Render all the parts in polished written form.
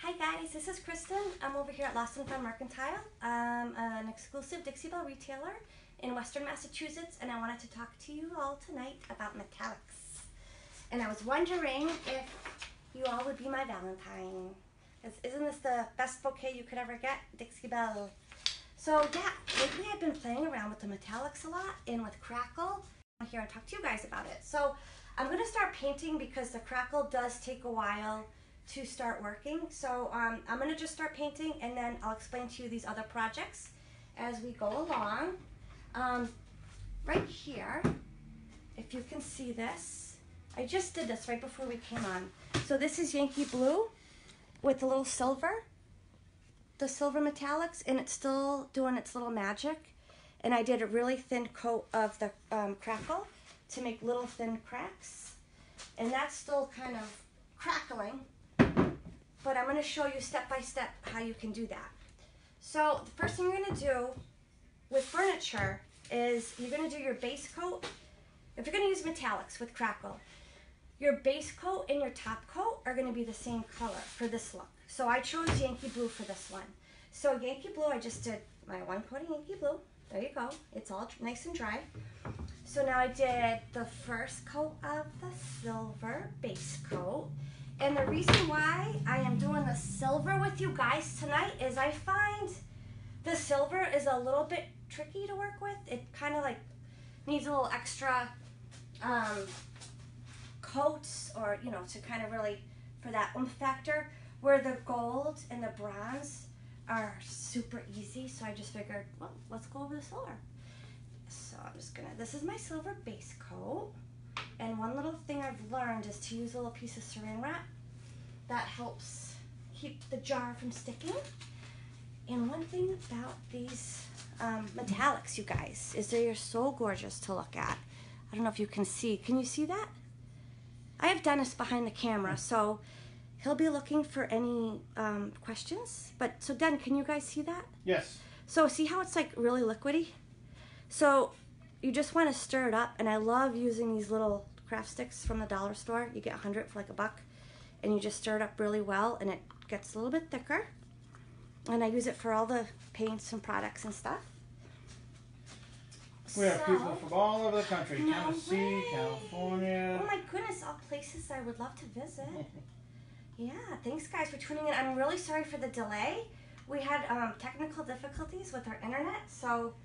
Hi guys, this is Kristen. I'm over here at Lost and Found Mercantile. I'm an exclusive Dixie Belle retailer in Western Massachusetts, and I wanted to talk to you all tonight about metallics. And I was wondering if you all would be my Valentine. Isn't this the best bouquet you could ever get? Dixie Belle. So yeah, lately I've been playing around with the metallics a lot and with Crackle. I'm here to talk to you guys about it. So I'm going to start painting because the Crackle does take a while to start working. So I'm going to just start painting, and then I'll explain to you these other projects as we go along. Right here, if you can see this, I just did this right before we came on. So this is Yankee Blue with a little silver, the silver metallics, and it's still doing its little magic. And I did a really thin coat of the Crackle to make little thin cracks. And that's still kind of crackling, but I'm going to show you step by step how you can do that. So the first thing you're going to do with furniture is you're going to do your base coat. If you're going to use metallics with Crackle, your base coat and your top coat are going to be the same color for this look. So I chose Yankee Blue for this one. So Yankee Blue, I just did my one coat of Yankee Blue. There you go. It's all nice and dry. So now I did the first coat of the silver base coat. And the reason why I am doing the silver with you guys tonight is I find the silver is a little bit tricky to work with. It kind of like needs a little extra coats, or you know, to kind of really, for that oomph factor, where the gold and the bronze are super easy. So I just figured, well, let's go over the silver. So I'm just gonna, this is my silver base coat. And one little thing I've learned is to use a little piece of saran wrap. That helps keep the jar from sticking. And one thing about these metallics, you guys, is they are so gorgeous to look at. I don't know if you can see. Can you see that? I have Dennis behind the camera, so he'll be looking for any questions. But so Den, can you guys see that? Yes. So see how it's like really liquidy? So you just want to stir it up, and I love using these little craft sticks from the dollar store. You get 100 for like $1, and you just stir it up really well, and it gets a little bit thicker. And I use it for all the paints and products and stuff. We have people from all over the country. No Tennessee, way. California. Oh my goodness, all places I would love to visit. Yeah, thanks guys for tuning in. I'm really sorry for the delay. We had technical difficulties with our internet, so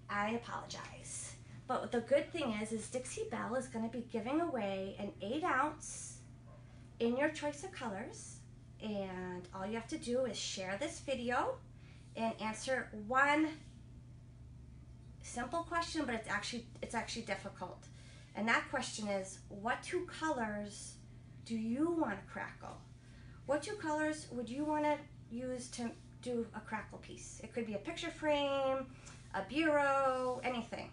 I apologize. But the good thing is Dixie Belle is going to be giving away an 8-ounce in your choice of colors. And all you have to do is share this video and answer one simple question, but it's actually difficult. And that question is, what 2 colors do you want to Crackle? What 2 colors would you want to use to do a Crackle piece? It could be a picture frame, a bureau, anything.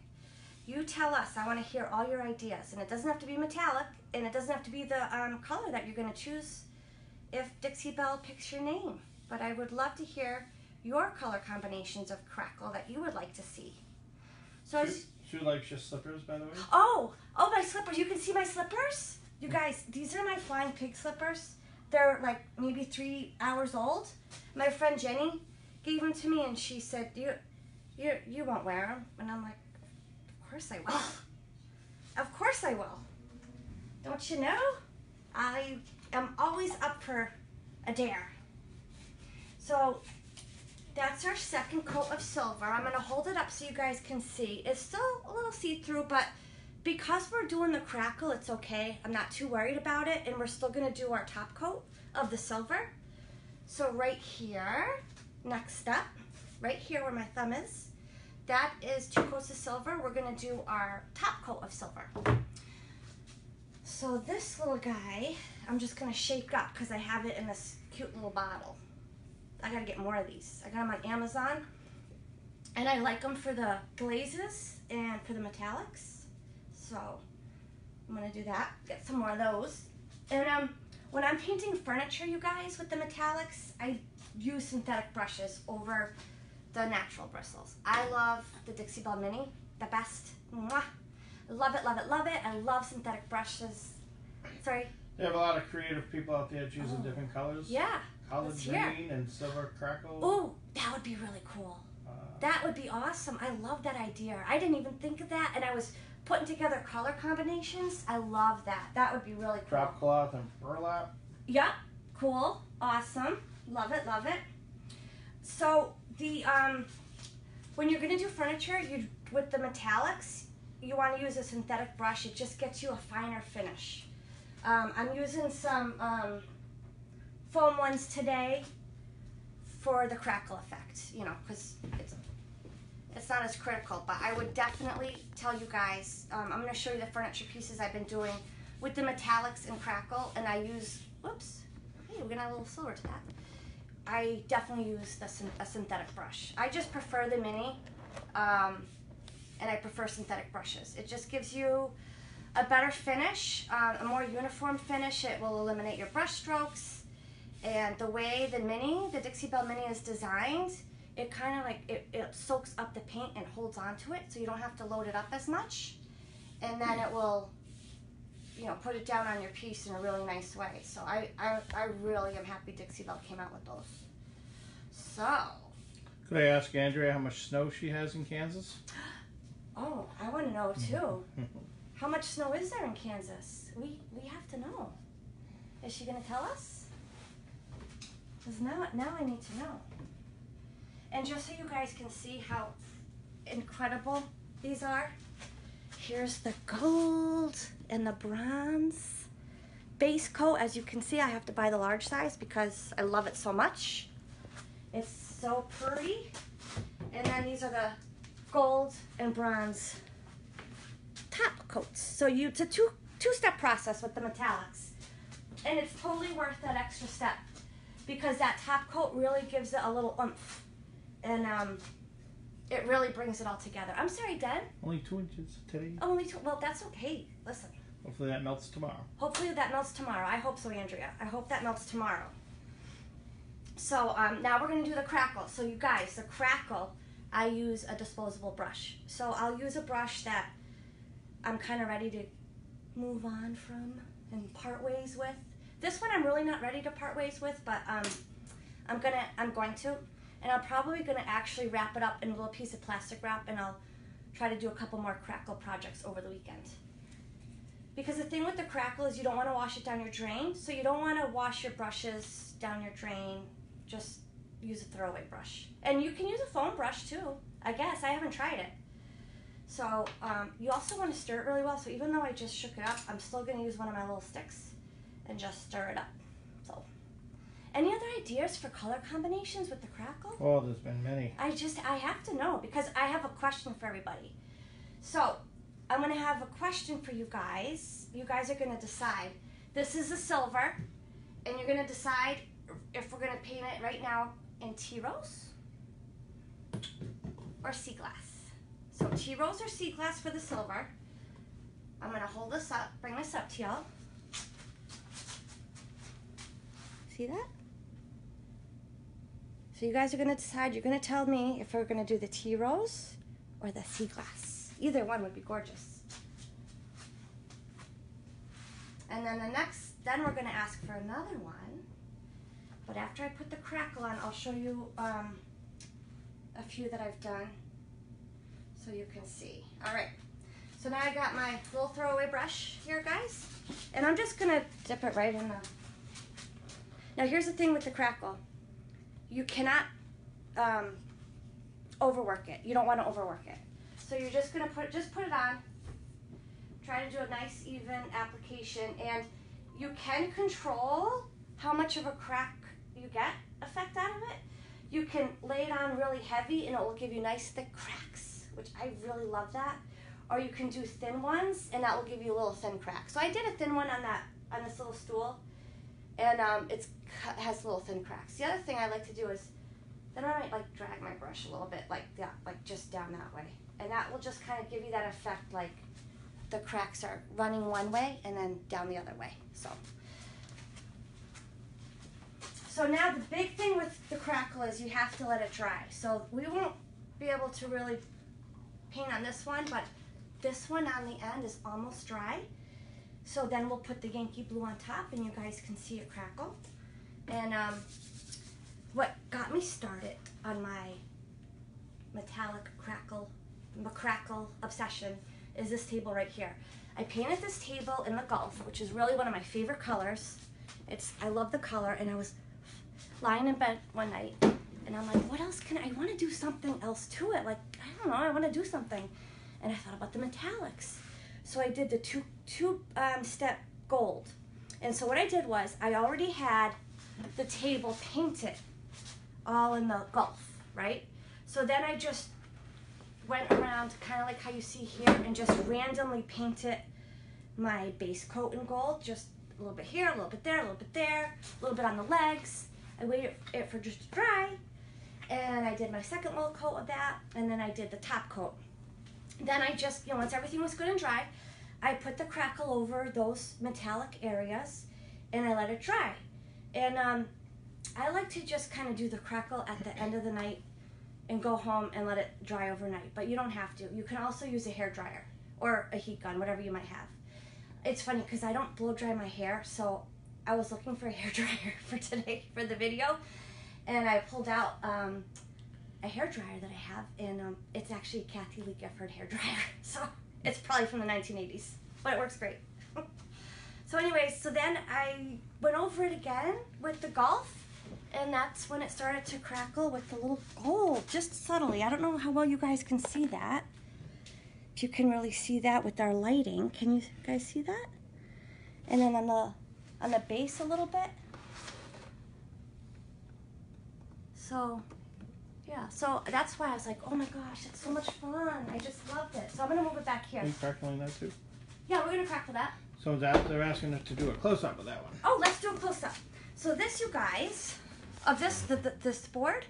You tell us. I want to hear all your ideas. And it doesn't have to be metallic, and it doesn't have to be the color that you're going to choose if Dixie Belle picks your name. But I would love to hear your color combinations of Crackle that you would like to see. So She likes your slippers, by the way. Oh, my slippers. You can see my slippers? You guys, these are my Flying Pig slippers. They're like maybe 3 hours old. My friend Jenny gave them to me, and she said, you won't wear them. And I'm like, of course I will. Of course I will. Don't you know? I am always up for a dare. So that's our second coat of silver. I'm going to hold it up so you guys can see. It's still a little see-through, but because we're doing the Crackle, it's okay. I'm not too worried about it, and we're still going to do our top coat of the silver. So right here, next up, right here where my thumb is, that is 2 coats of silver. We're going to do our top coat of silver. So this little guy, I'm just going to shake up because I have it in this cute little bottle. I got to get more of these. I got them on Amazon, and I like them for the glazes and for the metallics. So I'm going to do that, get some more of those. And when I'm painting furniture, you guys, with the metallics, I use synthetic brushes over the natural bristles. I love the Dixie Belle Mini, the best. Mwah. Love it, love it, love it. I love synthetic brushes. Sorry. They have a lot of creative people out there choosing Oh. different colors. Yeah. Collard Let's hear. green and silver crackle. Oh, that would be really cool. That would be awesome. I love that idea. I didn't even think of that, and I was putting together color combinations. I love that. That would be really cool. Drop cloth and burlap. Yep. Cool. Awesome. Love it. Love it. So the when you're gonna do furniture, you with the metallics, you want to use a synthetic brush. It just gets you a finer finish. I'm using some foam ones today for the crackle effect, you know, because it's not as critical, but I would definitely tell you guys, I'm going to show you the furniture pieces I've been doing with the metallics and crackle, and I use, whoops, hey, we're going to add a little silver to that. I definitely use a synthetic brush. I just prefer the mini, and I prefer synthetic brushes. It just gives you a better finish, a more uniform finish. It will eliminate your brush strokes. And the way the Dixie Belle Mini is designed, it kind of like, it soaks up the paint and holds onto it, so you don't have to load it up as much. And then it will, you know, put it down on your piece in a really nice way. So I really am happy Dixie Belle came out with those. So. Could I ask Andrea how much snow she has in Kansas? Oh, I want to know too. How much snow is there in Kansas? We have to know. Is she going to tell us? Because now I need to know. And just so you guys can see how incredible these are, here's the gold and the bronze base coat. As you can see, I have to buy the large size because I love it so much. It's so pretty. And then these are the gold and bronze top coats. So it's a two-step process with the metallics. And it's totally worth that extra step because that top coat really gives it a little oomph. And it really brings it all together. I'm sorry, Dad. Only 2 inches today. Only 2. Well, that's okay. Listen. Hopefully that melts tomorrow. Hopefully that melts tomorrow. I hope so, Andrea. I hope that melts tomorrow. So now we're going to do the crackle. So you guys, the crackle, I use a disposable brush. So I'll use a brush that I'm kind of ready to move on from and part ways with. This one I'm really not ready to part ways with, but I'm going to. And I'm probably going to actually wrap it up in a little piece of plastic wrap, and I'll try to do a couple more crackle projects over the weekend. Because the thing with the crackle is you don't want to wash it down your drain, so you don't want to wash your brushes down your drain. Just use a throwaway brush. And you can use a foam brush too, I guess. I haven't tried it. So you also want to stir it really well, so even though I just shook it up, I'm still going to use one of my little sticks and just stir it up. So, any other ideas for color combinations with the crackle? Oh, there's been many. I have to know because I have a question for everybody. So, I'm going to have a question for you guys. You guys are going to decide. This is a silver, and you're going to decide if we're going to paint it right now in tea rose or sea glass. So, tea rose or sea glass for the silver. I'm going to hold this up, bring this up to y'all. See that? So you guys are going to decide, you're going to tell me if we're going to do the tea rose or the sea glass. Either one would be gorgeous. And then then we're going to ask for another one. But after I put the crackle on, I'll show you a few that I've done so you can see. All right. So now I got my little throwaway brush here, guys. And I'm just going to dip it right in the... Now here's the thing with the crackle. You cannot overwork it. You don't want to overwork it. So you're just going to put it on. Try to do a nice even application, and you can control how much of a crack you get effect out of it. You can lay it on really heavy and it will give you nice thick cracks, which I really love that. Or you can do thin ones and that will give you a little thin crack. So I did a thin one on this little stool, and it has little thin cracks. The other thing I like to do is then I might like drag my brush a little bit like that, like just down that way, and that will just kind of give you that effect like the cracks are running one way and then down the other way. So now the big thing with the crackle is you have to let it dry. So we won't be able to really paint on this one, but this one on the end is almost dry. So then we'll put the Yankee Blue on top and you guys can see it crackle. And what got me started on my metallic crackle obsession is this table right here. I painted this table in the Gulf, which is really one of my favorite colors. I love the color, and I was lying in bed one night and I'm like, what else I want to do something else to it. Like, I don't know, I want to do something. And I thought about the metallics. So I did the two-step gold. And so what I did was I already had the table painted all in the Gulf, right? So then I just went around kind of like how you see here and just randomly painted my base coat in gold, just a little bit here, a little bit there, a little bit there, a little bit on the legs. I waited it for just to dry, and I did my second little coat of that, and then I did the top coat. Then I just, once everything was good and dry, I put the crackle over those metallic areas, and I let it dry. And I like to just kind of do the crackle at the end of the night and go home and let it dry overnight, but you don't have to. You can also use a hair dryer or a heat gun, whatever you might have. It's funny because I don't blow dry my hair, so I was looking for a hair dryer for today for the video, and I pulled out a hair dryer that I have, and it's actually a Kathy Lee Gifford hair dryer, so it's probably from the 1980s, but it works great. So anyways, so then I went over it again with the Gulf, and that's when it started to crackle with the little gold, just subtly. I don't know how well you guys can see that. If you can really see that with our lighting. Can you guys see that? And then on the base a little bit. So, yeah. So that's why I was like, oh my gosh, it's so much fun. I just loved it. So I'm going to move it back here. Are you crackling that too? Yeah, we're going to crackle that. So they're asking us to do a close-up of that one. Oh, let's do a close-up. So this, you guys, of this board.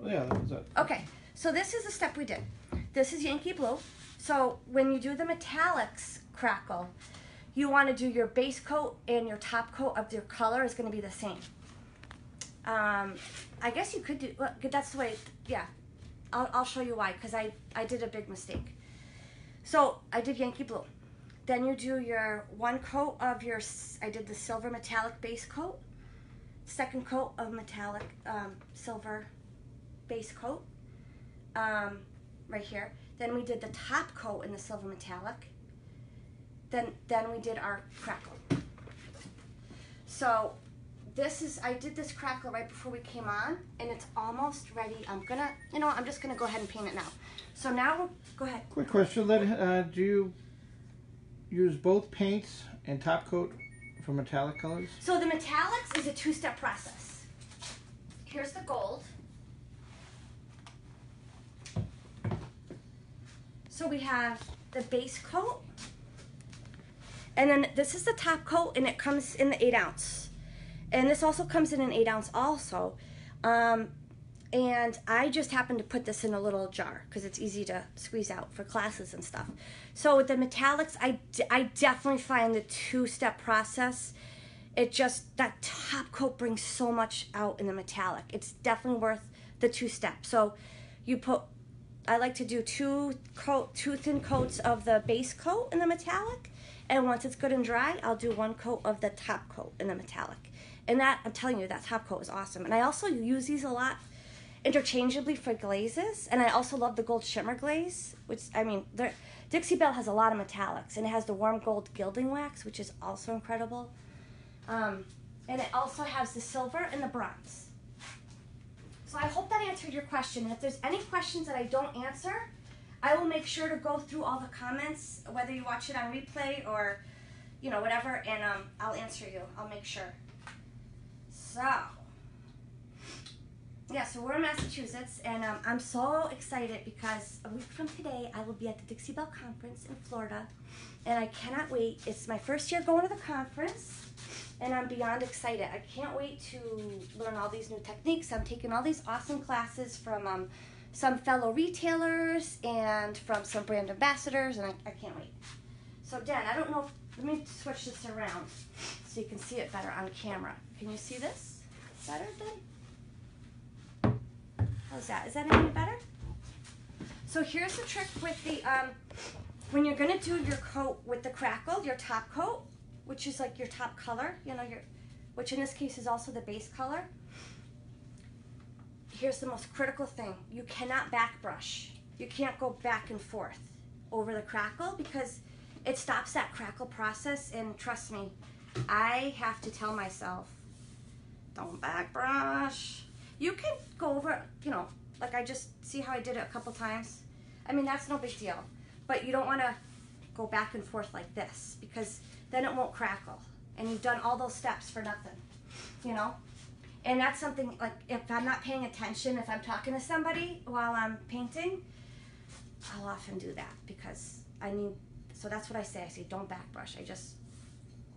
Oh, yeah, that was it. Okay, so this is the step we did. This is Yankee Blue. So when you do the metallics crackle, you want to do your base coat and your top coat of your color is going to be the same. I guess you could do, well, that's the way, yeah. I'll show you why, because I did a big mistake. So I did Yankee Blue. Then you do your one coat of your, I did the silver metallic base coat, second coat of metallic silver base coat, right here. Then we did the top coat in the silver metallic. Then we did our crackle. So I did this crackle right before we came on, and it's almost ready. I'm just gonna go ahead and paint it now. So now, go ahead. Quick question, do you use both paints and top coat for metallic colors? So the metallics is a two-step process. Here's the gold. So we have the base coat, and then this is the top coat, and it comes in the 8 ounce. And this also comes in an 8 ounce also. And I just happened to put this in a little jar because it's easy to squeeze out for classes and stuff. So with the metallics, I definitely find the two-step process, that top coat brings so much out in the metallic. It's definitely worth the two-step. So I like to do two thin coats of the base coat in the metallic, and once it's good and dry, I'll do one coat of the top coat in the metallic. And that, I'm telling you, that top coat is awesome. And I also use these a lot interchangeably for glazes, and I also love the gold shimmer glaze, which, Dixie Belle has a lot of metallics, and it has the warm gold gilding wax, which is also incredible. And it also has the silver and the bronze. So I hope that answered your question. And if there's any questions that I don't answer, I will make sure to go through all the comments, whether you watch it on replay or, whatever, and I'll answer you. I'll make sure. So, yeah, so we're in Massachusetts, and I'm so excited because a week from today, I will be at the Dixie Belle Conference in Florida, and I cannot wait. It's my first year going to the conference, and I'm beyond excited. I can't wait to learn all these new techniques. I'm taking all these awesome classes from some fellow retailers and from some brand ambassadors, and I can't wait. So, Dan, I don't know let me switch this around so you can see it better on camera. Can you see this better then? How's that? Is that any better? So here's the trick with the, when you're going to do your coat with the crackle, your top coat, which is like your top color, you know, which in this case is also the base color. Here's the most critical thing. You cannot back brush. You can't go back and forth over the crackle because it stops that crackle process, and trust me, I have to tell myself, don't back brush. You can go over, you know, like I just, see how I did it a couple times? I mean, that's no big deal, but you don't want to go back and forth like this because then it won't crackle, and you've done all those steps for nothing, you know? And that's something, like, if I'm not paying attention, if I'm talking to somebody while I'm painting, I'll often do that because I need, so that's what I say. I say, don't back brush. I just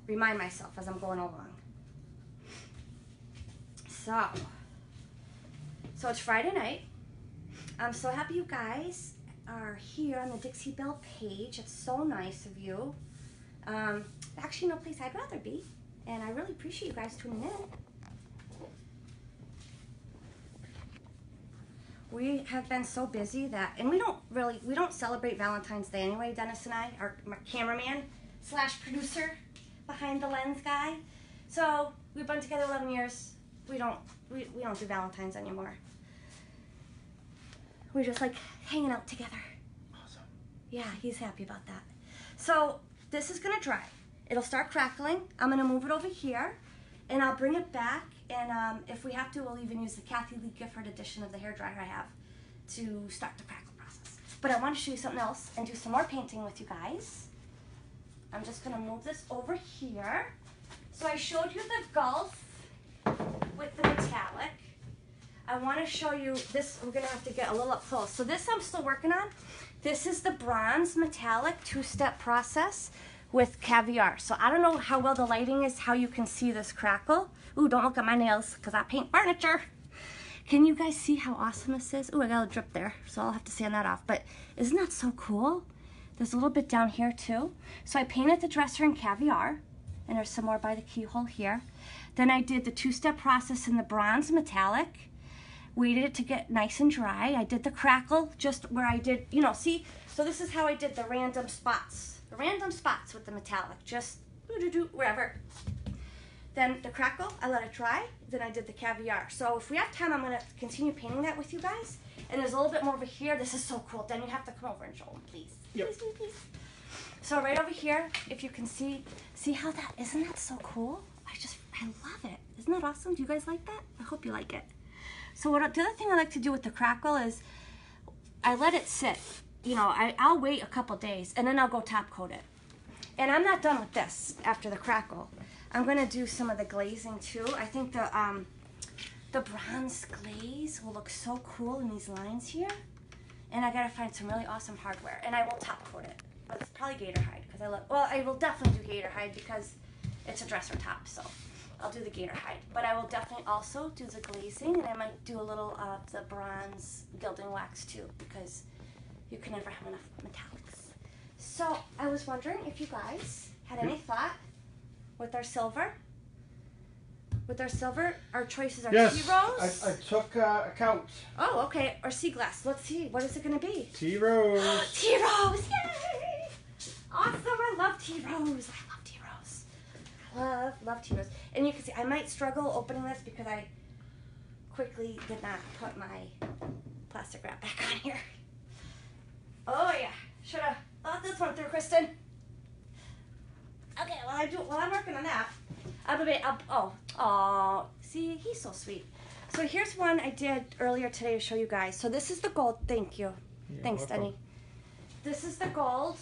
remind myself as I'm going along. So it's Friday night. I'm so happy you guys are here on the Dixie Belle page. It's so nice of you. Actually, no place I'd rather be. And I really appreciate you guys tuning in. We have been so busy that, and we don't celebrate Valentine's Day anyway, Dennis and I, my cameraman / producer behind the lens guy. So we've been together 11 years. We don't do Valentine's anymore. We're just like hanging out together. Awesome. Yeah, he's happy about that. So this is gonna dry. It'll start crackling. I'm gonna move it over here, and I'll bring it back. And if we have to, we'll even use the Kathy Lee Gifford edition of the hairdryer I have to start the crackle process. But I want to show you something else and do some more painting with you guys. I'm just gonna move this over here. So I showed you the Gulf with the metallic. I want to show you this. We're gonna have to get a little up close. So this I'm still working on. This is the bronze metallic 2-step process with Caviar. So I don't know how well the lighting is, how you can see this crackle. Ooh, don't look at my nails because I paint furniture. Can you guys see how awesome this is? Ooh, I got a drip there, so I'll have to sand that off. But isn't that so cool? There's a little bit down here too. So I painted the dresser in Caviar, and there's some more by the keyhole here. Then I did the 2-step process in the bronze metallic. Waited it to get nice and dry. I did the crackle just where I did, you know, see? So this is how I did the random spots. The random spots with the metallic, just wherever. Then the crackle, I let it dry. Then I did the Caviar. So if we have time, I'm gonna continue painting that with you guys. And there's a little bit more over here. This is so cool. Then you have to come over and show them, please. Yep. Please, please, please. So right over here, if you can see how that, isn't that so cool? I love it. Isn't that awesome? Do you guys like that? I hope you like it. So the other thing I like to do with the crackle is I let it sit. You know, I'll wait a couple days and then I'll go top coat it. And I'm not done with this after the crackle. I'm gonna do some of the glazing too. I think the bronze glaze will look so cool in these lines here. And I gotta find some really awesome hardware. And I will top coat it. But it's probably gator hide because I will definitely do gator hide because it's a dresser top, so I'll do the gator hide. But I will definitely also do the glazing, and I might do a little of the bronze gilding wax too because you can never have enough metallics. So I was wondering if you guys had any thought with our silver. With our silver, our choices are Yes, tea rose. I took account. Oh, okay, or sea glass. Let's see. What is it going to be? Tea rose. Tea rose! Yay! Awesome! I love tea rose. I love tea rose. I love tea rose. And you can see I might struggle opening this because I quickly did not put my plastic wrap back on here. Oh yeah, should have thought this one through, Kristen. Okay, while I'm working on that, see, he's so sweet. So here's one I did earlier today to show you guys. So this is the gold. Thank you. Thanks, Denny. This is the gold,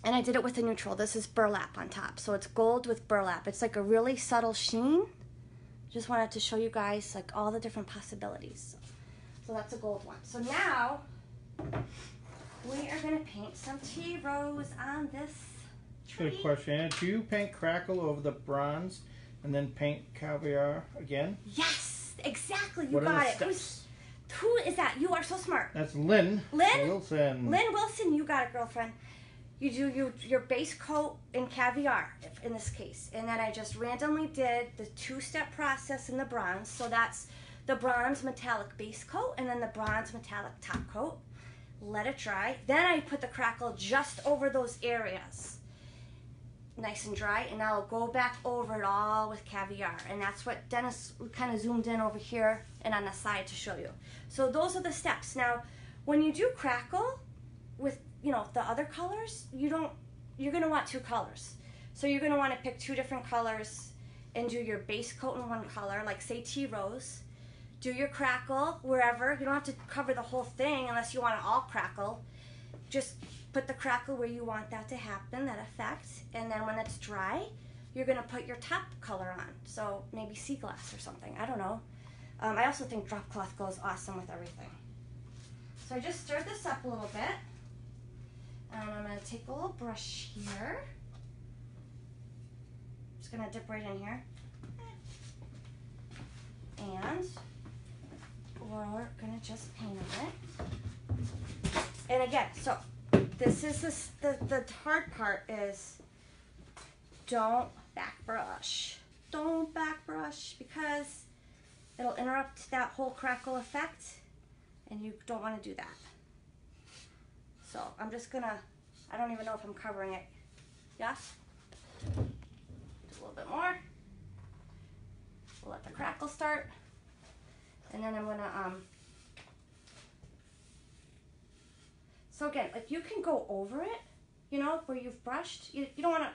and I did it with a neutral. This is burlap on top, so it's gold with burlap. It's like a really subtle sheen. Just wanted to show you guys like all the different possibilities. So that's a gold one. So now we are gonna paint some tea rose on this tree. Good question. Do you paint crackle over the bronze and then paint Caviar again? Yes, exactly. You What are got the it. steps? Who is that? You are so smart. That's Lynn. Lynn? Wilson. Lynn Wilson, you got it, girlfriend. You do your base coat in Caviar, in this case. And then I just randomly did the 2-step process in the bronze. So that's the bronze metallic base coat and then the bronze metallic top coat. Let it dry. Then I put the crackle just over those areas. nice and dry, and I'll go back over it all with caviar, and that's what Dennis kind of zoomed in over here and on the side to show you. So those are the steps. Now, when you do crackle with, you know, the other colors, you're gonna want 2 colors. So you're gonna want to pick 2 different colors and do your base coat in one color, like say tea rose. Do your crackle wherever. You don't have to cover the whole thing unless you want it all crackle. Just put the crackle where you want that to happen, that effect, and then when it's dry, you're gonna put your top color on. So maybe sea glass or something, I don't know. I also think drop cloth goes awesome with everything. So I just stirred this up a little bit, and I'm gonna take a little brush here. Just gonna dip right in here. And we're gonna just paint on it. And again, so this is the hard part is don't back brush. Don't back brush because it'll interrupt that whole crackle effect and you don't want to do that. So I'm just gonna, I don't even know if I'm covering it. Yeah? Do a little bit more. We'll let the crackle start. And then I'm gonna, so again, like you can go over it, you know, where you've brushed. You don't want to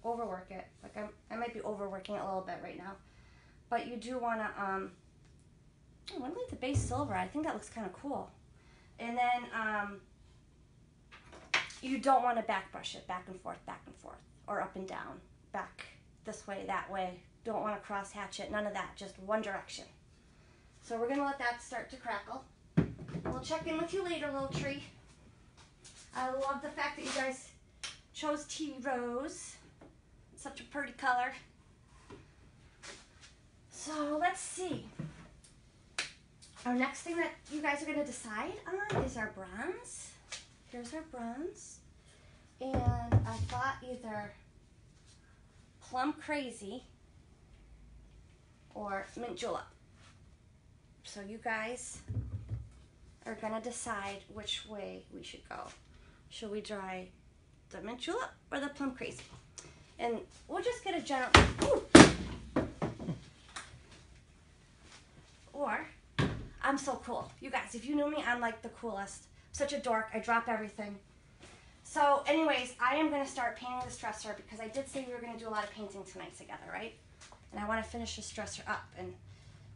overwork it. Like I might be overworking it a little bit right now. But you do want to, I'm going to leave the base silver. I think that looks kind of cool. And then you don't want to back brush it back and forth, or up and down, back this way, that way. Don't want to cross hatch it, none of that, just one direction. So we're going to let that start to crackle. We'll check in with you later, little tree. I love the fact that you guys chose tea rose. It's such a pretty color. So let's see. Our next thing that you guys are going to decide on is our bronze. Here's our bronze. And I thought either Plum Crazy or Mint Julep. So you guys are going to decide which way we should go. Should we try the Mint Julep or the Plum Crazy? And we'll just get a general... Ooh. Or, I'm so cool. You guys, if you knew me, I'm like the coolest. Such a dork. I drop everything. So anyways, I am going to start painting this dresser because I did say we were going to do a lot of painting tonight together, right? And I want to finish this dresser up and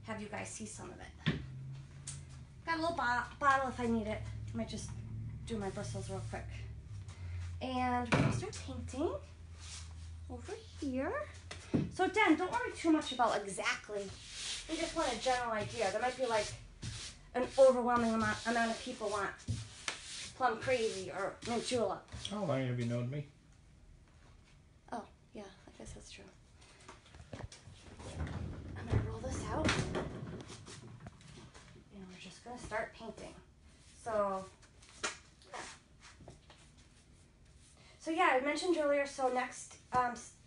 have you guys see some of it. Got a little bottle if I need it. I might just do my bristles real quick. And we're going to start painting over here. So Den, don't worry too much about exactly. We just want a general idea. There might be like an overwhelming amount of people want Plum Crazy or Mint Julep. How long have you known me? Oh, yeah, I guess that's true. I'm going to roll this out. And we're just going to start painting. So yeah, I mentioned earlier, so next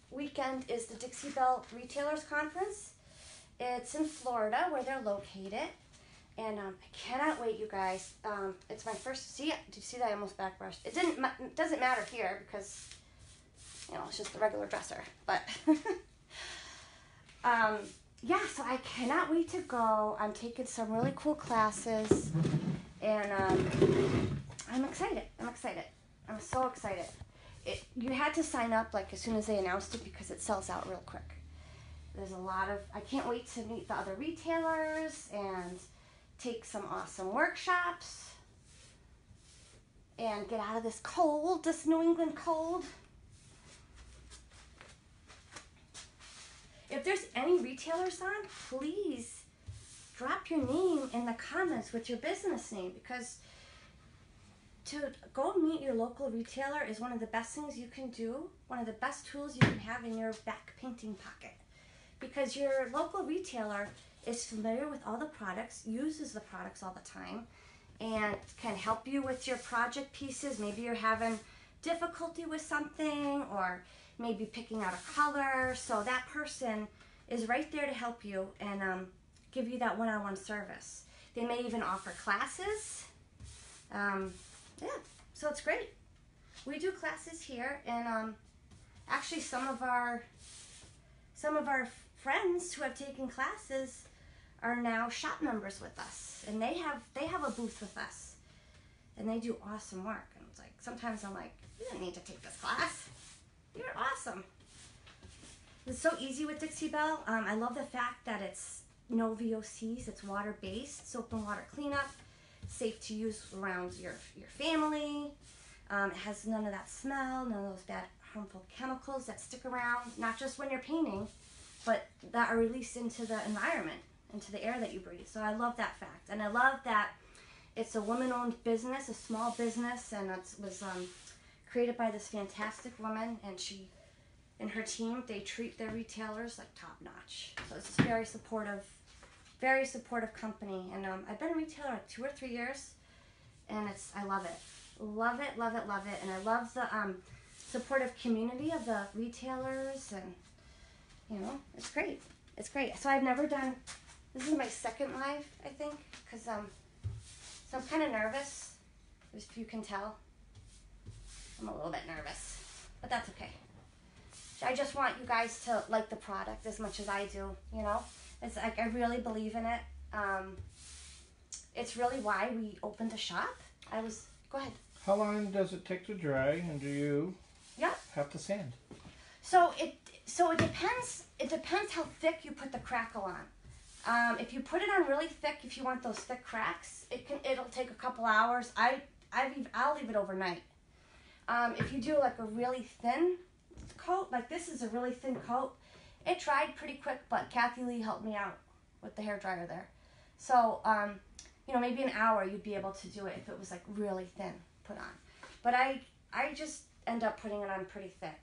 weekend is the Dixie Belle Retailers Conference. It's in Florida where they're located. And I cannot wait, you guys. It's my first, did you see that I almost backbrushed? It doesn't matter here because, you know, it's just a regular dresser. But, yeah, so I cannot wait to go. I'm taking some really cool classes. And I'm excited. I'm so excited. You had to sign up like as soon as they announced it because it sells out real quick. There's a lot of, I can't wait to meet the other retailers and take some awesome workshops and get out of this cold, this New England cold. If there's any retailers on, please drop your name in the comments with your business name because to go meet your local retailer is one of the best things you can do, one of the best tools you can have in your back painting pocket. Because your local retailer is familiar with all the products, uses the products all the time, and can help you with your project pieces. Maybe you're having difficulty with something, or maybe picking out a color. So that person is right there to help you and give you that one-on-one service. They may even offer classes. Yeah, so it's great. We do classes here, and actually some of our friends who have taken classes are now shop members with us, and they have a booth with us, and they do awesome work. And it's like, sometimes I'm like, you don't need to take this class. You're awesome. It's so easy with Dixie Belle. I love the fact that it's no VOCs. It's water-based, soap and water cleanup, safe to use around your family. It has none of that smell, none of those bad harmful chemicals that stick around, not just when you're painting, but that are released into the environment, into the air that you breathe. So I love that fact. And I love that it's a woman-owned business, a small business, and it was created by this fantastic woman, and she and her team, they treat their retailers like top-notch. So it's a very supportive company. And I've been a retailer like 2 or 3 years, and I love it. Love it, love it, love it. And I love the supportive community of the retailers, and you know, it's great. It's great. So I've never done, this is my second live, I think, because so I'm kind of nervous, if you can tell. I'm a little bit nervous, but that's okay. I just want you guys to like the product as much as I do, you know? It's like, I really believe in it. It's really why we opened a shop. Go ahead. How long does it take to dry, and do you have to sand? So it depends. It depends how thick you put the crackle on. If you put it on really thick, if you want those thick cracks, it'll take a couple hours. I'll leave it overnight. If you do like a really thin coat, like this is a really thin coat, it dried pretty quick, but Kathy Lee helped me out with the hairdryer there. So, you know, maybe an hour you'd be able to do it if it was like really thin put on. But I just end up putting it on pretty thick.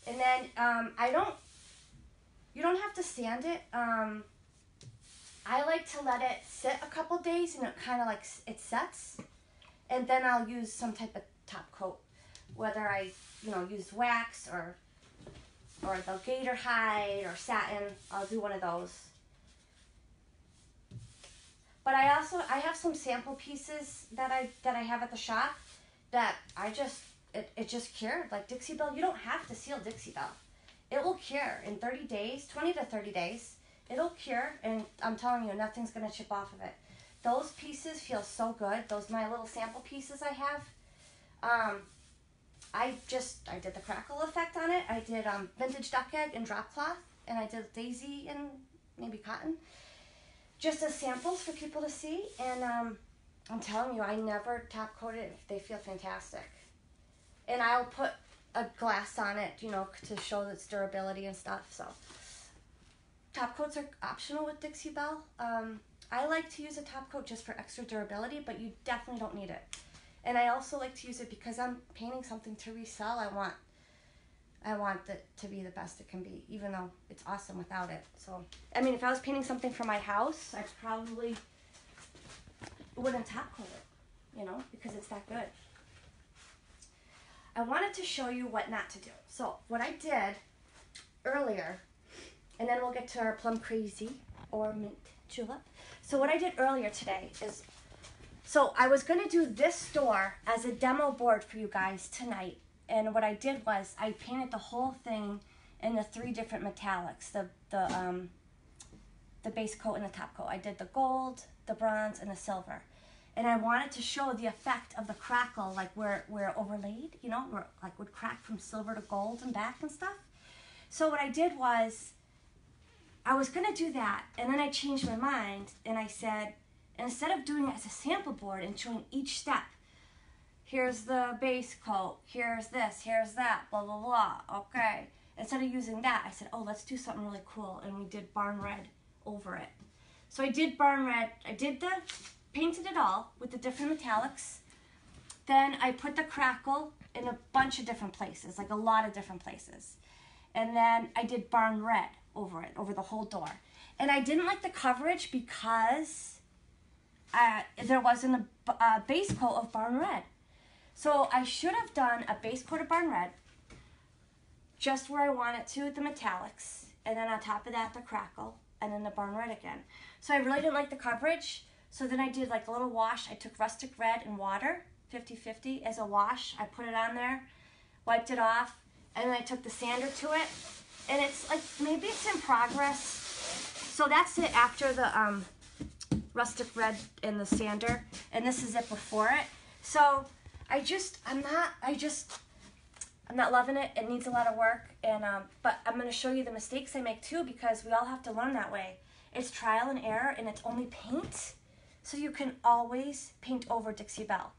And then you don't have to sand it. I like to let it sit a couple days, and it kind of like, it sets. And then I'll use some type of top coat, whether I, you know, use wax or the gator hide or satin. I'll do one of those. But I have some sample pieces that I have at the shop that it just cured. Like Dixie Belle, you don't have to seal Dixie Belle. It will cure in 30 days, 20 to 30 days. It'll cure, and I'm telling you, nothing's gonna chip off of it. Those pieces feel so good. Those my little sample pieces I have. I did the crackle effect on it. I did vintage duck egg and drop cloth, and I did daisy and maybe cotton, just as samples for people to see. And I'm telling you, I never top coat it. They feel fantastic. And I'll put a glass on it, you know, to show its durability and stuff. So top coats are optional with Dixie Belle. I like to use a top coat just for extra durability, but you definitely don't need it. And I also like to use it because I'm painting something to resell. I want it to be the best it can be, even though it's awesome without it. So, I mean, if I was painting something for my house, I probably wouldn't top coat it, you know, because it's that good. I wanted to show you what not to do. So, what I did earlier, and then we'll get to our Plum Crazy or Mint Julep. So, what I did earlier today is, so I was going to do this door as a demo board for you guys tonight. And what I did was I painted the whole thing in the 3 different metallics, the base coat and the top coat. I did the gold, the bronze, and the silver. And I wanted to show the effect of the crackle, like where it overlaid, you know, where like would crack from silver to gold and back and stuff. So what I did was I was going to do that, and then I changed my mind, and I said, instead of doing it as a sample board and showing each step, here's the base coat, here's this, here's that, blah, blah, blah, okay. Instead of using that, I said, oh, let's do something really cool, and we did Barn Red over it. So I did Barn Red, painted it all with the different metallics. Then I put the crackle in a bunch of different places, like a lot of different places. And then I did Barn Red over it, over the whole door. And I didn't like the coverage because there wasn't a base coat of Barn Red. So I should have done a base coat of Barn Red, just where I want it to with the metallics, and then on top of that the crackle, and then the Barn Red again. So I really didn't like the coverage, so then I did like a little wash. I took Rustic Red and water, 50-50 as a wash. I put it on there, wiped it off, and then I took the sander to it, and it's like, maybe it's in progress. So that's it after the rustic red and the sander, and this is it before it. So I'm not loving it. It needs a lot of work, and but I'm going to show you the mistakes I make too, because we all have to learn that way. It's trial and error, and it's only paint, so you can always paint over Dixie Belle.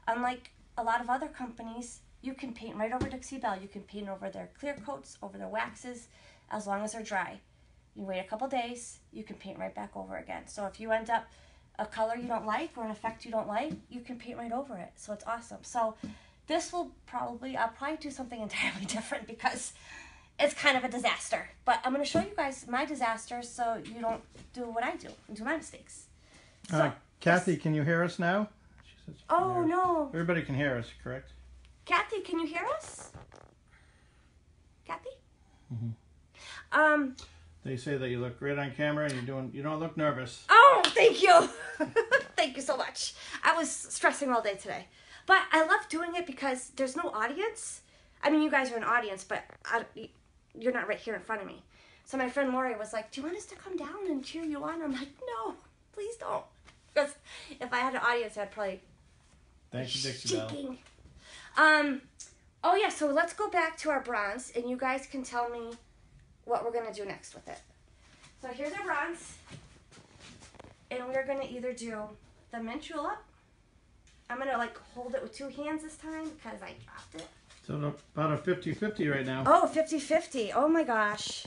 Unlike a lot of other companies, you can paint right over Dixie Belle. You can paint over their clear coats, over their waxes, as long as they're dry. You wait a couple days, you can paint right back over again. So if you end up a color you don't like or an effect you don't like, you can paint right over it. So it's awesome. So this will I'll probably do something entirely different because it's kind of a disaster. But I'm going to show you guys my disasters so you don't do what I do and do my mistakes. So, Kathy, can you hear us now? She says oh, no. Everybody can hear us, correct? Kathy, can you hear us? Kathy? Mm-hmm. They say that you look great on camera and you don't look nervous. Oh, thank you. Thank you so much. I was stressing all day today. But I love doing it because there's no audience. I mean, you guys are an audience, but you're not right here in front of me. So my friend Lori was like, do you want us to come down and cheer you on? I'm like, no, please don't. Because if I had an audience, I'd probably Thank you, Dixie Belle. Oh, yeah, so let's go back to our bronze, and you guys can tell me what we're going to do next with it. So here's our bronze, and we're going to either do the mint julep. I'm going to, like, hold it with two hands this time because I dropped it. So about a 50-50 right now. Oh, 50-50. Oh, my gosh.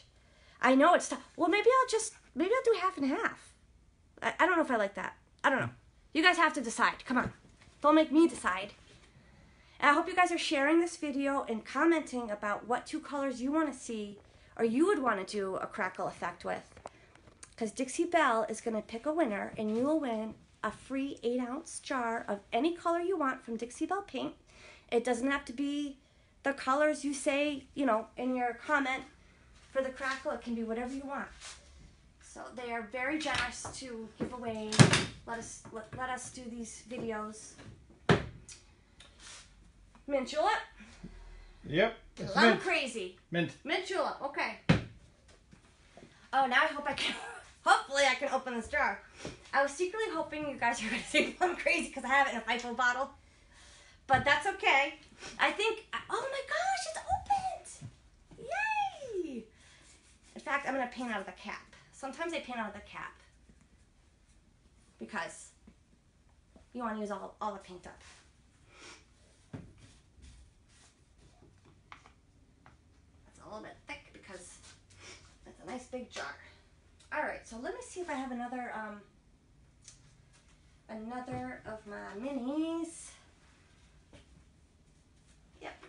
I know it's tough. Well, maybe I'll do half and half. I don't know if I like that. I don't know. You guys have to decide. Come on. Don't make me decide. And I hope you guys are sharing this video and commenting about what two colors you want to see or you would want to do a crackle effect with. Because Dixie Belle is going to pick a winner, and you will win a free 8-ounce jar of any color you want from Dixie Belle Paint. It doesn't have to be the colors you say, you know, in your comment for the crackle. It can be whatever you want. So they are very generous to give away. Let us do these videos. Mint julep. Yep. I'm crazy. Mint julep. Okay. Oh, now I hope I can. Hopefully, I can open this jar. I was secretly hoping you guys are going to think I'm crazy because I have it in a FIFO bottle, but that's okay. I think. Oh my gosh, it's opened! Yay! In fact, I'm going to paint out of the cap. Sometimes I paint out of the cap because you want to use all the paint up. That's a little bit thick because it's a nice big jar. All right, so let me see if I have another of my minis. Yep.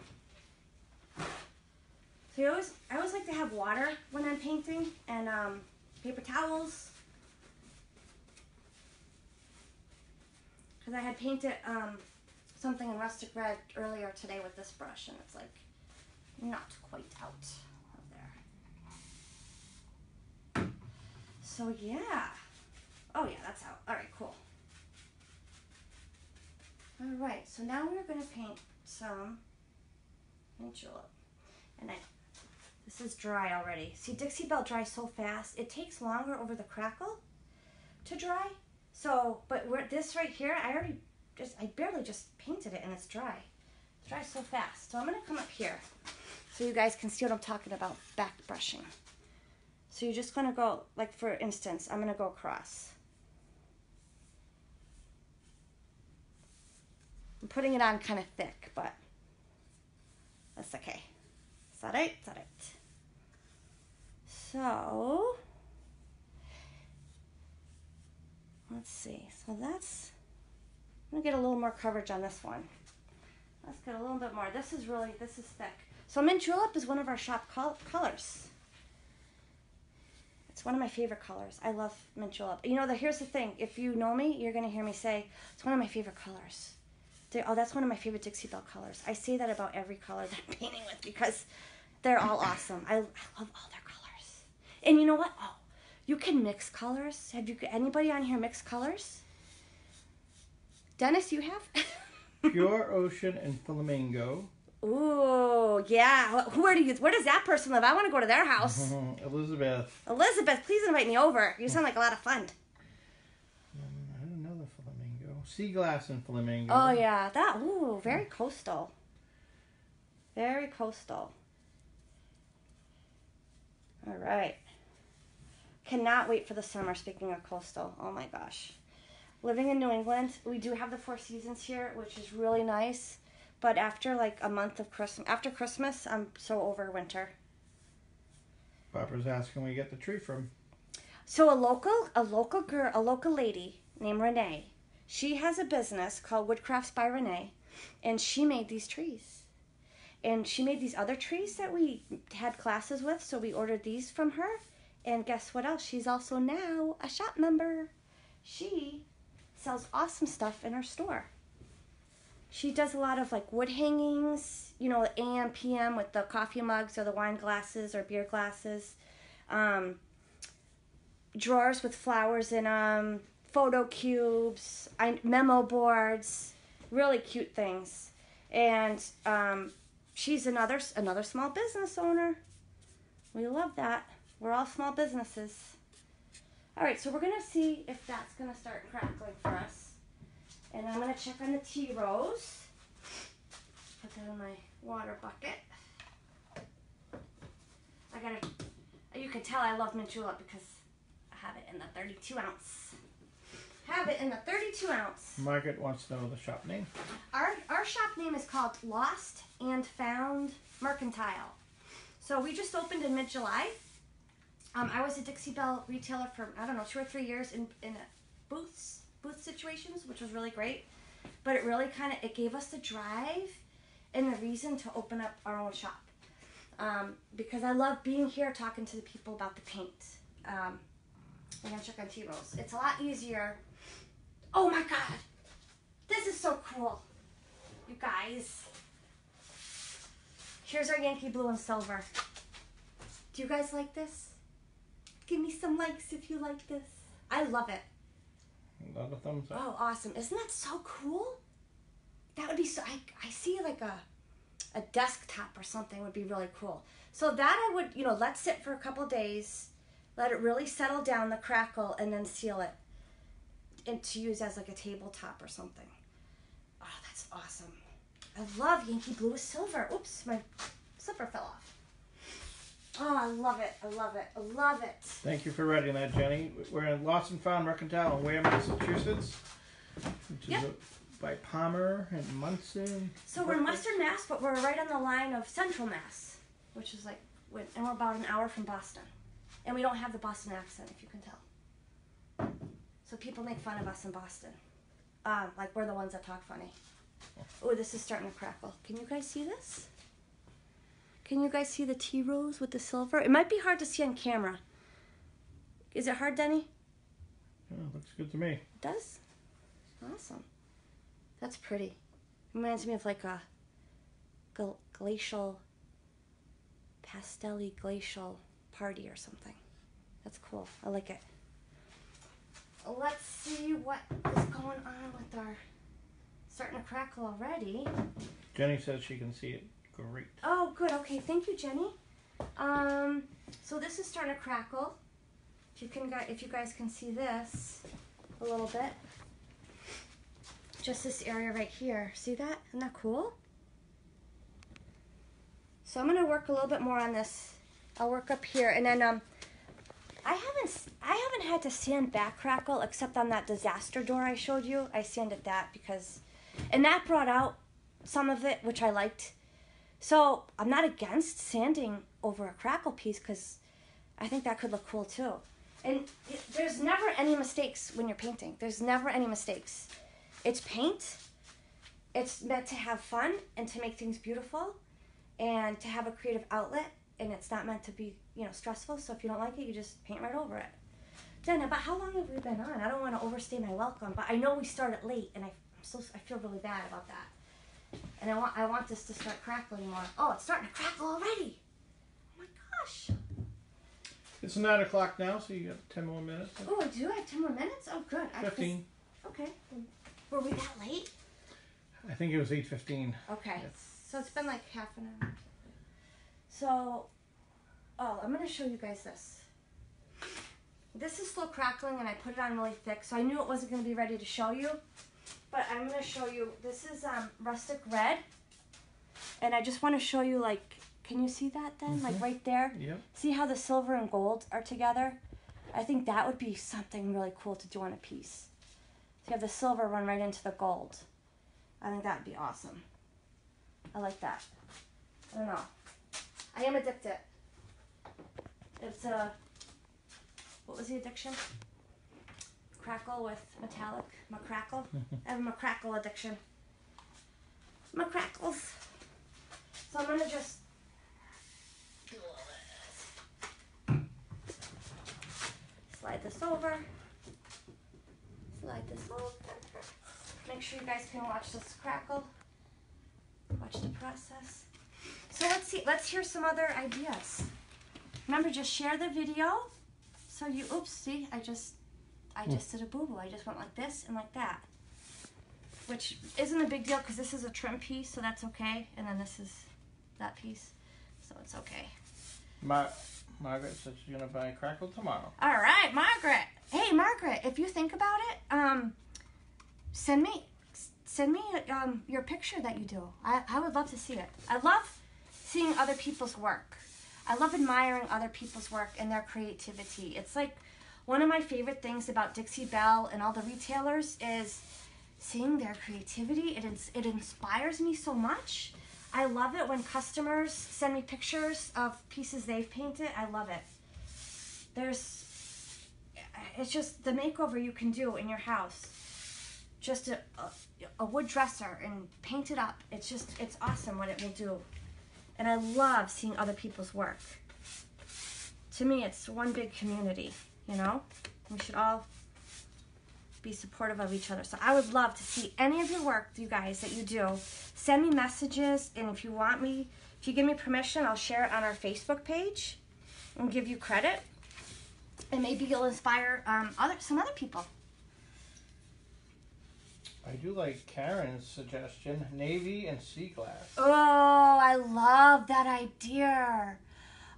So I always like to have water when I'm painting and paper towels. Because I had painted something in rustic red earlier today with this brush, and it's like not quite out of there. So yeah. Oh yeah, that's out. All right, cool. All right, so now we're going to paint some mint julep. And this is dry already. See, Dixie Belle dries so fast. It takes longer over the crackle to dry. So, but this right here, I barely just painted it and it's dry. It dries so fast. So I'm going to come up here so you guys can see what I'm talking about, back brushing. So you're just going to go, like for instance, I'm going to go across. I'm putting it on kind of thick, but that's okay. Is that right? Is that right? So, let's see. So that's, I'm going to get a little more coverage on this one. Let's get a little bit more. This is thick. So mint julep is one of our shop colors. It's one of my favorite colors. I love mint julep. You know, here's the thing. If you know me, you're going to hear me say, it's one of my favorite colors. Oh, that's one of my favorite Dixie Belle colors. I say that about every color that I'm painting with because they're all awesome. I love all their colors. And you know what? Oh, you can mix colors. Anybody on here mix colors? Dennis, you have? Pure Ocean and Flamingo. Ooh, yeah. Where does that person live? I want to go to their house. Elizabeth. Elizabeth, please invite me over. You sound like a lot of fun. Another flamingo. Sea glass and flamingo. Oh, yeah. Very coastal. Very coastal. All right. Cannot wait for the summer, speaking of coastal. Oh, my gosh. Living in New England, we do have the 4 seasons here, which is really nice. But after like a month of Christmas, I'm so over winter. Barbara's asking where you get the tree from. So a local lady named Renee, she has a business called Woodcrafts by Renee, and she made these trees. And she made these other trees that we had classes with, so we ordered these from her. And guess what else? She's also now a shop member. She sells awesome stuff in her store. She does a lot of like wood hangings, you know, AM, PM with the coffee mugs or the wine glasses or beer glasses. Drawers with flowers in them, photo cubes, memo boards, really cute things. And she's another small business owner. We love that. We're all small businesses. All right, so we're going to see if that's going to start crackling for us. And I'm going to check on the tea rose. Put that in my water bucket. You can tell I love mint julep because I have it in the 32 ounce. Margaret wants to know the shop name. Our shop name is called Lost and Found Mercantile. So we just opened in mid-July. I was a Dixie Belle retailer for, 2 or 3 years in booth situations, which was really great. But it really it gave us the drive and the reason to open up our own shop. Because I love being here talking to the people about the paint. I'm going to check on tea rolls. It's a lot easier. Oh my God. This is so cool. You guys. Here's our Yankee Blue and Silver. Do you guys like this? Give me some likes if you like this. I love it. A lot of thumbs up. Oh, awesome. Isn't that so cool? That would be so... I see like a desktop or something would be really cool. So that I would, let sit for a couple days, let it really settle down, the crackle, and then seal it. And to use as like a tabletop or something. Oh, that's awesome. I love Yankee Blue with Silver. Oops, my slipper fell off. Oh, I love it. I love it. I love it. Thank you for writing that, Jenny. We're in Lost and Found Mercantile in Ware, Massachusetts, which is by Palmer and Munson. So we're in Western Mass, but we're right on the line of Central Mass, which is and we're about an hour from Boston. And we don't have the Boston accent, if you can tell. So people make fun of us in Boston. Like we're the ones that talk funny. Oh, this is starting to crackle. Can you guys see this? Can you guys see the tea rose with the silver? It might be hard to see on camera. Is it hard, Denny? Yeah, looks good to me. It does? Awesome. That's pretty. Reminds me of like a glacial, pastel-y glacial party or something. That's cool. I like it. Let's see what is going on with our... Starting to crackle already. Jenny says she can see it. Great. Oh, good. Okay, thank you, Jenny. So this is starting to crackle. If you guys can see this a little bit. Just this area right here. See that? Isn't that cool? So I'm gonna work a little bit more on this. I'll work up here, and then I haven't had to sand back crackle except on that disaster door I showed you. I sanded that and that brought out some of it, which I liked. So I'm not against sanding over a crackle piece because I think that could look cool too. And there's never any mistakes when you're painting. There's never any mistakes. It's paint. It's meant to have fun and to make things beautiful and to have a creative outlet. And it's not meant to be, stressful. So if you don't like it, you just paint right over it. Jen, about how long have we been on? I don't want to overstay my welcome, but I know we started late, and I feel really bad about that. And I want this to start crackling more. Oh, it's starting to crackle already. Oh my gosh. It's 9 o'clock now, so you got 10 more minutes. Oh, I do? I have 10 more minutes? Oh, good. 15. Okay. Were we that late? I think it was 8:15. Okay. Yes. So it's been like half an hour. So, oh, I'm going to show you guys this. This is still crackling and I put it on really thick, so I knew it wasn't going to be ready to show you. But I'm going to show you, this is rustic red. And I just want to show you, like, can you see that then? Like right there? Yep. See how the silver and gold are together? I think that would be something really cool to do on a piece. So you have the silver run right into the gold. I think that would be awesome. I like that. I don't know. I am addicted. It's a, what was the addiction? Crackle with metallic. McCrackle. I have a McCrackle addiction. McCrackles. So I'm going to just do all this. Slide this over. Slide this over. Make sure you guys can watch this crackle. Watch the process. So let's see. Let's hear some other ideas. Remember, just share the video. So you, oops, see, I just did a boo-boo. I just went like this and like that. Which isn't a big deal because this is a trim piece, so that's okay. And then this is that piece, so it's okay. Margaret said she's gonna buy crackle tomorrow. All right, Margaret. Hey, Margaret, if you think about it, send me your picture that you do. I would love to see it. I love seeing other people's work. I love admiring other people's work and their creativity. It's like one of my favorite things about Dixie Belle and all the retailers is seeing their creativity. It inspires me so much. I love it when customers send me pictures of pieces they've painted. I love it. It's just the makeover you can do in your house. Just a wood dresser and paint it up. It's awesome what it will do. And I love seeing other people's work. To me, it's one big community, you know? We should all be supportive of each other. So I would love to see any of your work, you guys, that you do. Send me messages, and if you give me permission, I'll share it on our Facebook page and give you credit. And maybe you'll inspire some other people. I do like Karen's suggestion, navy and sea glass. Oh, I love that idea.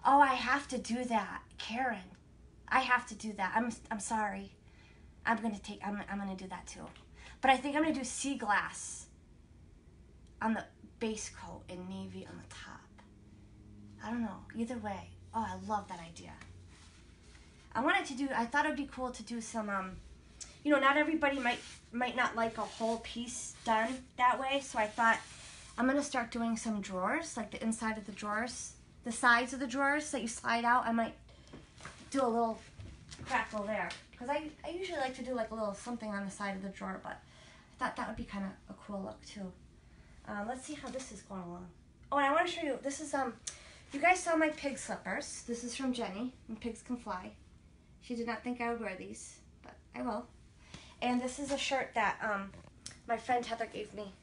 Oh, I have to do that, Karen. I have to do that. I'm sorry. I'm gonna do that too. But I think I'm gonna do sea glass on the base coat and navy on the top. I don't know. Either way. Oh, I love that idea. I thought it'd be cool to do some, not everybody might not like a whole piece done that way. So I thought I'm gonna start doing some drawers, like the inside of the drawers, the sides of the drawers that you slide out. I might do a little crackle there. Because I usually like to do like a little something on the side of the drawer, but I thought that would be kind of a cool look too. Let's see how this is going along. Oh, and I want to show you, this is, you guys saw my pig slippers. This is from Jenny, and Pigs Can Fly. She did not think I would wear these, but I will. And this is a shirt that my friend Heather gave me.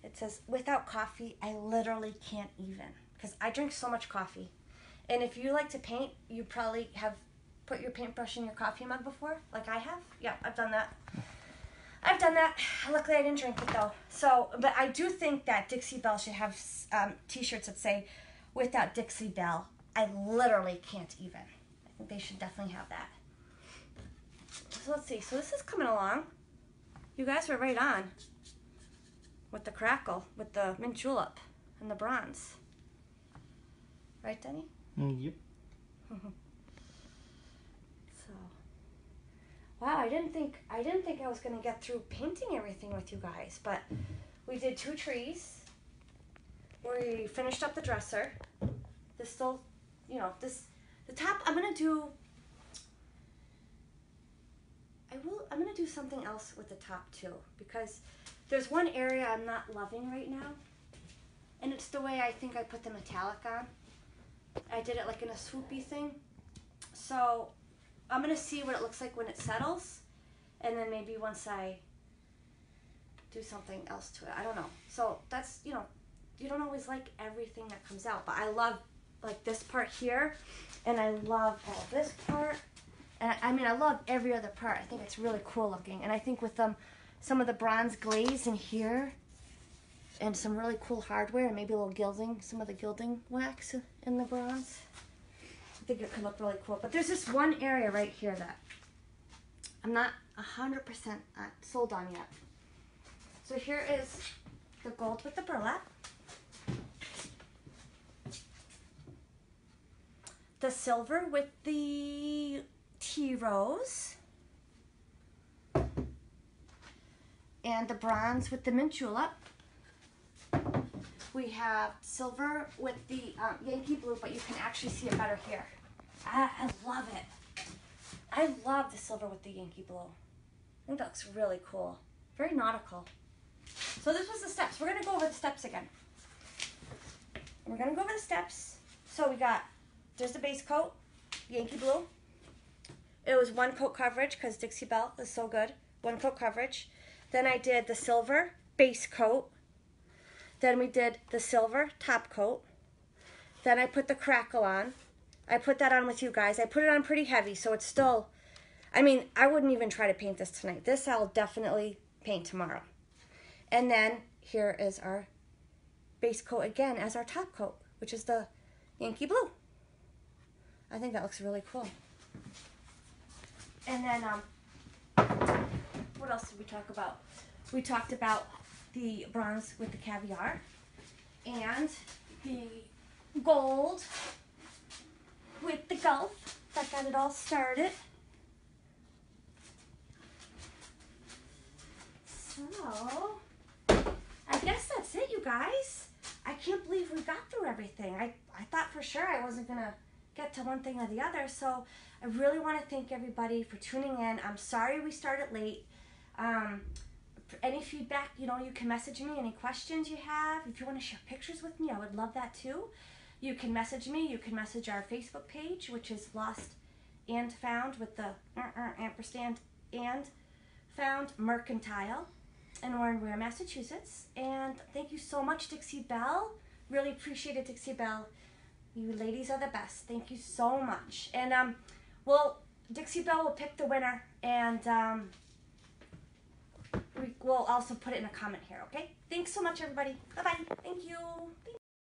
It says, without coffee, I literally can't even. Because I drink so much coffee. And if you like to paint, you probably have put your paintbrush in your coffee mug before, like I have. Yeah, I've done that. Luckily, I didn't drink it though. So, but I do think that Dixie Belle should have T-shirts that say, "Without Dixie Belle, I literally can't even." I think they should definitely have that. So let's see. So this is coming along. You guys were right on with the crackle, with the mint julep and the bronze. Right, Denny? Yep. Wow, I didn't think I was gonna get through painting everything with you guys, but we did 2 trees. We finished up the dresser. This still, the top. I'm gonna do something else with the top too, because there's one area I'm not loving right now, and it's the way I think I put the metallic on. I did it like in a swoopy thing, so I'm going to see what it looks like when it settles, and then maybe once I do something else to it. I don't know. So that's, you don't always like everything that comes out, but I love like this part here, and I love all this part, and I love every other part. I think it's really cool looking, and I think with some of the bronze glaze in here, and some really cool hardware, and maybe a little gilding, some of the gilding wax in the bronze. I think it could look really cool. But there's this one area right here that I'm not 100% sold on yet. So here is the gold with the burlap, the silver with the tea rose, and the bronze with the mint julep. We have silver with the Yankee blue, but you can actually see it better here. I love it. I love the silver with the Yankee blue. I think that looks really cool. Very nautical. So this was the steps. We're going to go over the steps again. We're going to go over the steps. So we got, there's the base coat, Yankee blue. It was 1 coat coverage because Dixie Belle is so good. 1 coat coverage. Then I did the silver base coat. Then we did the silver top coat. Then I put the crackle on. I put that on with you guys. I put it on pretty heavy, so it's still, I mean, I wouldn't even try to paint this tonight. This I'll definitely paint tomorrow. And then here is our base coat again as our top coat, which is the Yankee blue. I think that looks really cool. And then, what else did we talk about? We talked about the bronze with the caviar and the gold with the Gulf. That got it all started. So, I guess that's it, you guys. I can't believe we got through everything. I thought for sure I wasn't going to get to one thing or the other. So, I really want to thank everybody for tuning in. I'm sorry we started late. For any feedback, you know, you can message me. Any questions you have. If you want to share pictures with me, I would love that too. You can message me. You can message our Facebook page, which is Lost and Found with the ampersand and Found Mercantile. And we're in Ware, Massachusetts. And thank you so much, Dixie Belle. Really appreciate it, Dixie Belle. You ladies are the best. Thank you so much. And well, Dixie Belle will pick the winner, and we will also put it in a comment here, okay? Thanks so much, everybody. Bye-bye. Thank you.